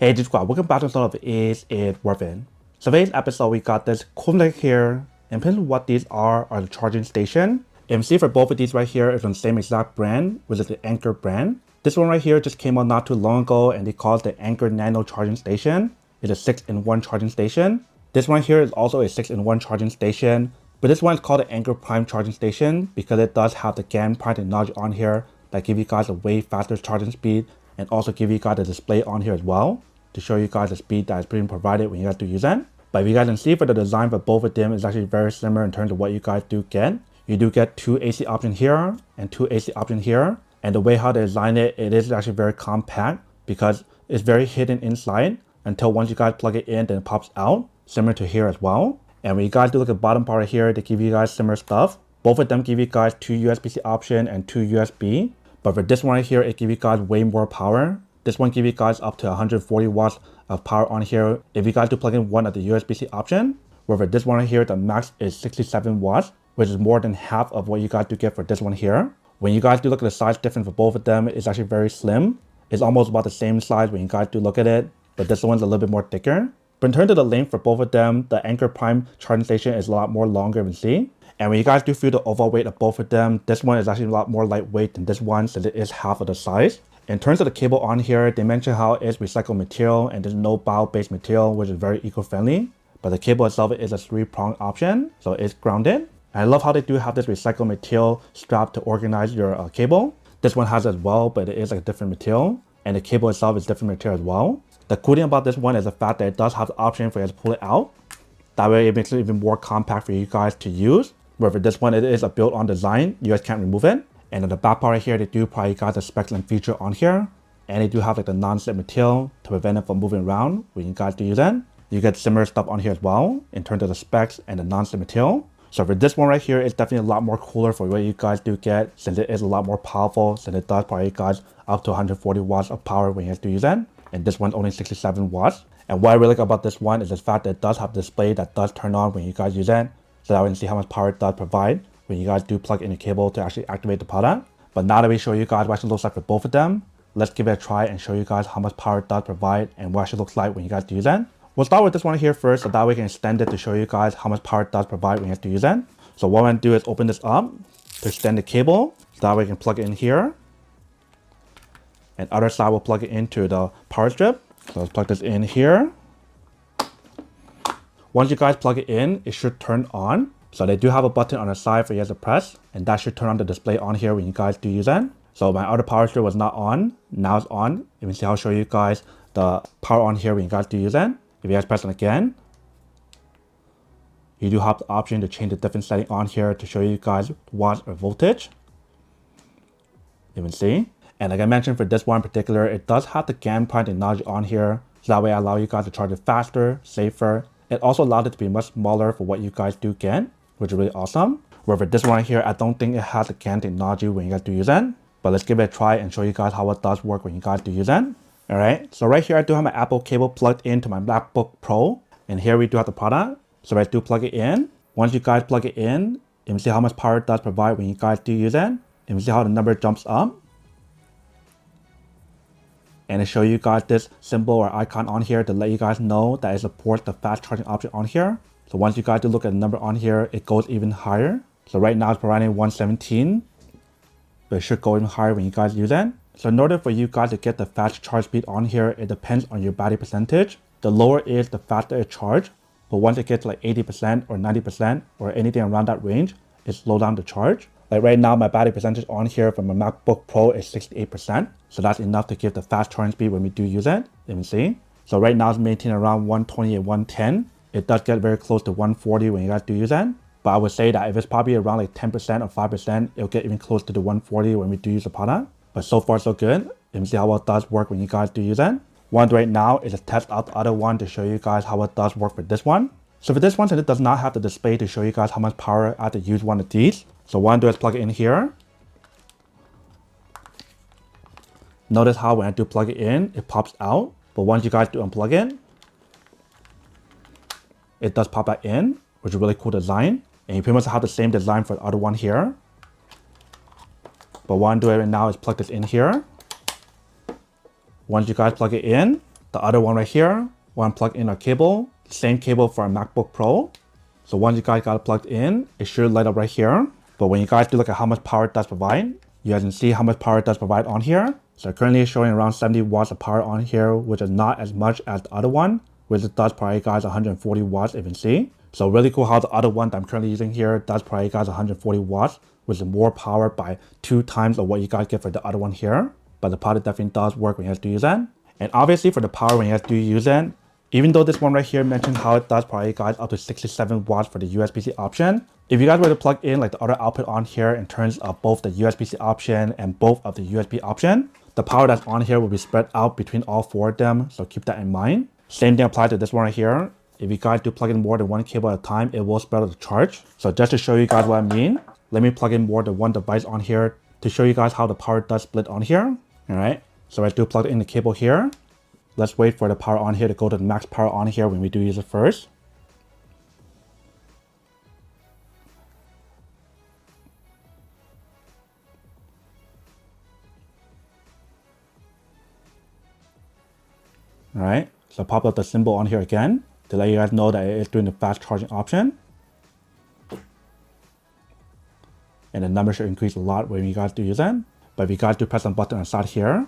Hey G Squad, welcome back to another of Is It Worth It? So today's episode we got this cool thing here, and basically what these are the charging station. And see for both of these right here is on the same exact brand, which is the Anker brand. This one right here just came out not too long ago and they call it the Anker Nano charging station. It's a 6-in-1 charging station. This one here is also a 6-in-1 charging station, but this one is called the Anker Prime charging station because it does have the GaN Prime technology on here that give you guys a way faster charging speed and also give you guys a display on here as well to show you guys the speed that is being provided when you guys do use it. But if you guys can see for the design for both of them is actually very similar in terms of what you guys do get. You do get 2 AC options here and 2 AC options here. And the way how they design it, it is actually very compact because it's very hidden inside until once you guys plug it in, then it pops out, similar to here as well. And when you guys do look at the bottom part of here, they give you guys similar stuff. Both of them give you guys 2 USB-C option and 2 USB. But for this one right here, it gives you guys way more power. This one gives you guys up to 140 watts of power on here if you guys do plug in one of the USB-C option. Where for this one right here, the max is 67 watts, which is more than half of what you guys do get for this one here. When you guys do look at the size difference for both of them, it's actually very slim. It's almost about the same size when you guys do look at it, but this one's a little bit more thicker. But in terms of the length for both of them, the Anker Prime charging station is a lot more longer than C. And when you guys do feel the overall weight of both of them, this one is actually a lot more lightweight than this one since it is half of the size. In terms of the cable on here, they mention how it's recycled material and there's no bio-based material, which is very eco-friendly. But the cable itself is a 3-prong option, so it's grounded. And I love how they do have this recycled material strap to organize your cable. This one has as well, but it is like a different material. And the cable itself is different material as well. The cool thing about this one is the fact that it does have the option for you to pull it out. That way it makes it even more compact for you guys to use. Where for this one, it is a built-on design. You guys can't remove it. And in the back part right here, they do probably got the specs and feature on here. And they do have like the non-slip material to prevent it from moving around when you guys do use it. You get similar stuff on here as well in terms of the specs and the non-slip material. So for this one right here, it's definitely a lot more cooler for what you guys do get since it is a lot more powerful since it does probably guys up to 140 watts of power when you guys do use it. And this one's only 67 watts. And what I really like about this one is the fact that it does have a display that does turn on when you guys use it. So that way you can see how much power it does provide when you guys do plug in your cable to actually activate the product. But now that we show you guys what it looks like for both of them, let's give it a try and show you guys how much power it does provide and what it looks like when you guys do use it. We'll start with this one here first, so that way we can extend it to show you guys how much power it does provide when you guys do use it. So what I'm going to do is open this up to extend the cable, so that way we can plug it in here. And other side we'll plug it into the power strip. So let's plug this in here. Once you guys plug it in, it should turn on. So they do have a button on the side for you guys to press, and that should turn on the display on here when you guys do use it. So my other power strip was not on, now it's on. You can see I'll show you guys the power on here when you guys do use it. If you guys press it again, you do have the option to change the different setting on here to show you guys watts or voltage. You can see. And like I mentioned for this one in particular, it does have the GaN Prime technology on here. So that way I allow you guys to charge it faster, safer. It also allows it to be much smaller for what you guys do get, which is really awesome. Where for this one right here, I don't think it has the GaN technology when you guys do use it. But let's give it a try and show you guys how it does work when you guys do use it. Alright, so right here I do have my Apple cable plugged into my MacBook Pro. And here we do have the product. So I do plug it in. Once you guys plug it in, you can see how much power it does provide when you guys do use it. You can see how the number jumps up. And it shows you guys this symbol or icon on here to let you guys know that it supports the fast charging option on here. So once you guys do look at the number on here, it goes even higher. So right now it's providing 117, but it should go even higher when you guys use it. So in order for you guys to get the fast charge speed on here, it depends on your battery percentage. The lower is the faster it charges, but once it gets to like 80% or 90% or anything around that range, it slows down the charge. Like right now, my battery percentage on here for my MacBook Pro is 68%. So that's enough to give the fast charging speed when we do use it. You can see. So right now it's maintaining around 120 and 110. It does get very close to 140 when you guys do use it. But I would say that if it's probably around like 10% or 5%, it'll get even close to the 140 when we do use the product. But so far so good. You can see how well it does work when you guys do use it. One right now is to test out the other one to show you guys how it does work for this one. So for this one, since it does not have the display to show you guys how much power I have to use one of these. So what I do is plug it in here. Notice how when I do plug it in, it pops out. But once you guys do unplug it, it does pop back in, which is a really cool design. And you pretty much have the same design for the other one here. But what I'm doing right now is plug this in here. Once you guys plug it in, The other one right here, want to plug in our cable, same cable for our MacBook Pro. So once you guys got it plugged in, it should light up right here. But when you guys do look at how much power it does provide, you guys can see how much power it does provide on here. So currently showing around 70 watts of power on here, which is not as much as the other one, which does provide you guys 140 watts, if you can see. So really cool how the other one that I'm currently using here does provide you guys 140 watts, which is more power by 2 times of what you guys get for the other one here. But the product definitely does work when you guys do use it. And obviously for the power when you guys do use it, even though this one right here mentioned how it does provide you guys up to 67 watts for the USB-C option, if you guys were to plug in like the other output on here in terms of both the USB-C option and both of the USB option, the power that's on here will be spread out between all 4 of them, so keep that in mind. Same thing applies to this one right here. If you guys do plug in more than 1 cable at a time, it will spread out the charge. So just to show you guys what I mean, let me plug in more than 1 device on here to show you guys how the power does split on here. Alright, so I do plug in the cable here. Let's wait for the power on here to go to the max power on here when we do use it first. Alright, so pop up the symbol on here again to let you guys know that it is doing the fast charging option. And the number should increase a lot when you guys do use it. But if you guys do press the button on the side here,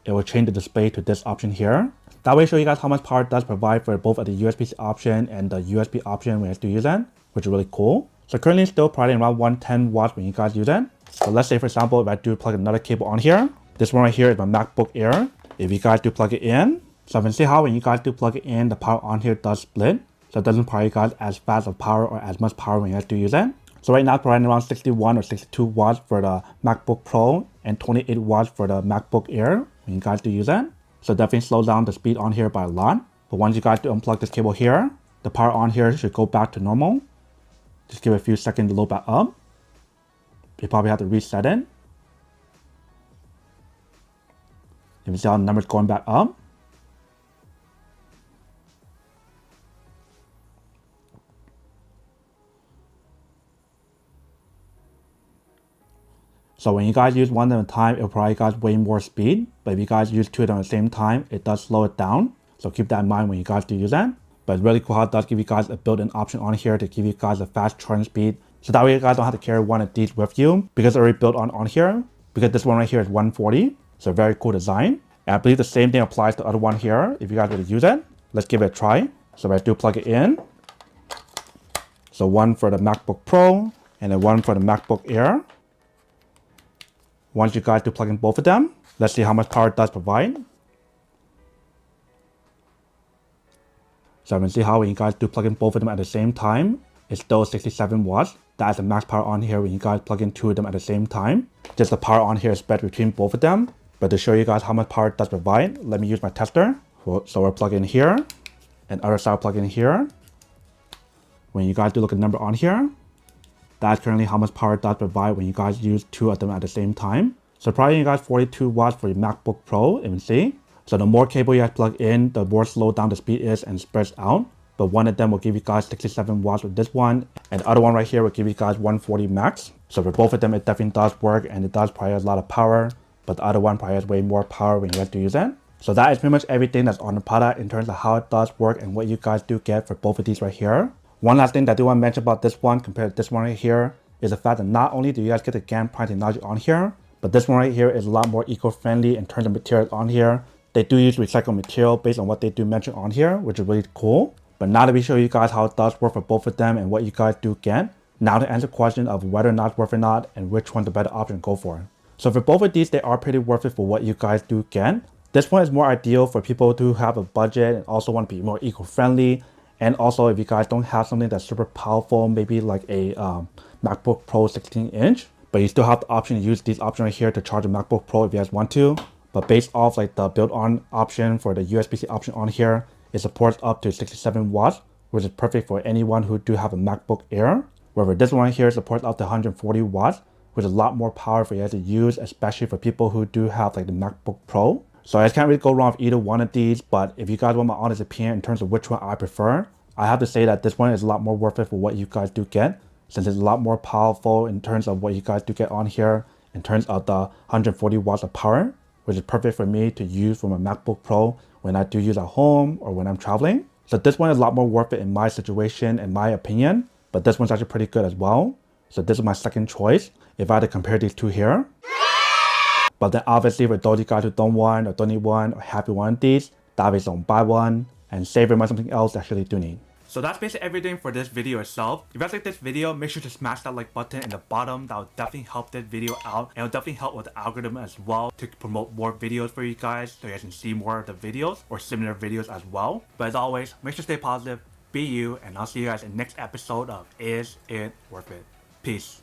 it will change the display to this option here. That way show you guys how much power it does provide for both of the USB-C option and the USB option when you do use it, which is really cool. So currently still providing around 110 watts when you guys use it. So let's say for example, if I do plug another cable on here, this one right here is my MacBook Air. If you guys do plug it in, so you can see how when you guys do plug it in, the power on here does split. So it doesn't provide you guys as fast of power or as much power when you guys do use it. So right now it's providing around 61 or 62 watts for the MacBook Pro and 28 watts for the MacBook Air when you guys do use it. So definitely slows down the speed on here by a lot. But once you guys do unplug this cable here, the power on here should go back to normal. Just give it a few seconds to load back up. You probably have to reset it. You can see how the numbers going back up. So when you guys use one at a time, it'll provide you guys way more speed. But if you guys use 2 at the same time, it does slow it down. So keep that in mind when you guys do use that. But it's really cool how it does give you guys a built-in option on here to give you guys a fast charging speed. So that way you guys don't have to carry one of these with you because it's already built on here. Because this one right here is 140. So very cool design. And I believe the same thing applies to the other one here. If you guys were to use it, let's give it a try. So I do plug it in. So one for the MacBook Pro and then one for the MacBook Air. Once you guys do plug in both of them, let's see how much power it does provide. So you can see how when you guys do plug in both of them at the same time, it's still 67 watts. That is the max power on here when you guys plug in 2 of them at the same time. Just the power on here is spread between both of them. But to show you guys how much power it does provide, let me use my tester. So we'll plug in here, and other side plug in here. When you guys do look at the number on here, that's currently how much power it does provide when you guys use 2 of them at the same time. So probably you guys 42 watts for your MacBook Pro, you can see. So the more cable you guys plug in, the more slow down the speed is and spreads out. But one of them will give you guys 67 watts with this one, and the other one right here will give you guys 140 max. So for both of them, it definitely does work and it does provide a lot of power, but the other one probably has way more power when you guys do use it. So that is pretty much everything that's on the product in terms of how it does work and what you guys do get for both of these right here. One last thing that I do want to mention about this one compared to this one right here is the fact that not only do you guys get the GaN prime technology on here, but this one right here is a lot more eco-friendly in terms of materials on here. They do use recycled material based on what they do mention on here, which is really cool. But now that we show you guys how it does work for both of them and what you guys do get, now to answer the question of whether or not it's worth it or not and which one's the better option to go for. So for both of these, they are pretty worth it for what you guys do get. This one is more ideal for people who have a budget and also want to be more eco-friendly. And also if you guys don't have something that's super powerful, maybe like a MacBook Pro 16-inch, but you still have the option to use these options right here to charge a MacBook Pro if you guys want to. But based off like the built-on option for the USB-C option on here, it supports up to 67 watts, which is perfect for anyone who do have a MacBook Air. Wherever this one here supports up to 140 watts, which is a lot more power for you guys to use, especially for people who do have like the MacBook Pro. So I can't really go wrong with either one of these, but if you guys want my honest opinion in terms of which one I prefer, I have to say that this one is a lot more worth it for what you guys do get, since it's a lot more powerful in terms of what you guys do get on here, in terms of the 140 watts of power. which is perfect for me to use for my MacBook Pro when I do use at home or when I'm traveling. So this one is a lot more worth it in my situation, in my opinion, but this one's actually pretty good as well. So this is my second choice if I had to compare these two here. But then obviously for those of you guys who don't want or don't need one or have one of these, obviously don't buy one and save it on something else that you actually do need. So that's basically everything for this video itself. If you guys like this video, make sure to smash that like button in the bottom. That will definitely help this video out, and it will definitely help with the algorithm as well to promote more videos for you guys so you guys can see more of the videos or similar videos as well. But as always, make sure to stay positive, be you, and I'll see you guys in the next episode of Is It Worth It? Peace.